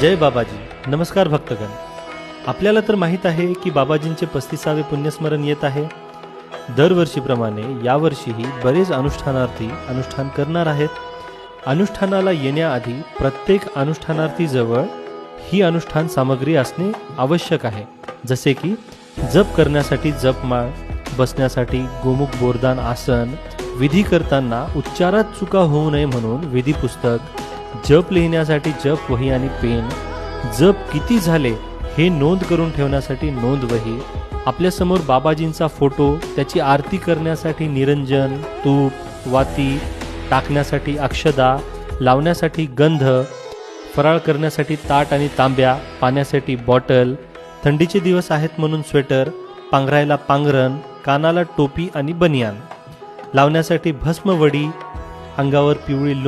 जय बाबाजी. नमस्कार भक्तगण. आपल्याला तर माहीत आहे की बाबाजींचे 35वे पुण्यस्मरण येत आहे. दरवर्षीप्रमाणे यावर्षीही बरेच अनुष्ठानार्थी अनुष्ठान करणार आहेत. अनुष्ठानाला येण्याआधी प्रत्येक अनुष्ठानार्थीजवळ ही अनुष्ठान सामग्री असणे आवश्यक आहे. जसे की जप करण्यासाठी जपमाळ, बसण्यासाठी गोमुख बोरदान आसन, विधी करताना उच्चारात चुका होऊ नये म्हणून विधी पुस्तक, जप लिहिण्यासाठी जप वही आणि पेन, जप किती झाले हे नोंद करून ठेवण्यासाठी नोंद वही, आपल्यासमोर बाबाजींचा फोटो, त्याची आरती करण्यासाठी निरंजन, तूप, वाती, टाकण्यासाठी अक्षदा, लावण्यासाठी गंध, फराळ करण्यासाठी ताट आणि तांब्या, पाण्यासाठी बॉटल, थंडीचे दिवस आहेत म्हणून स्वेटर, पांघरायला पांघरण, कानाला टोपी आणि बनियान, लावण्यासाठी भस्मवडी, अंगावर पिवळी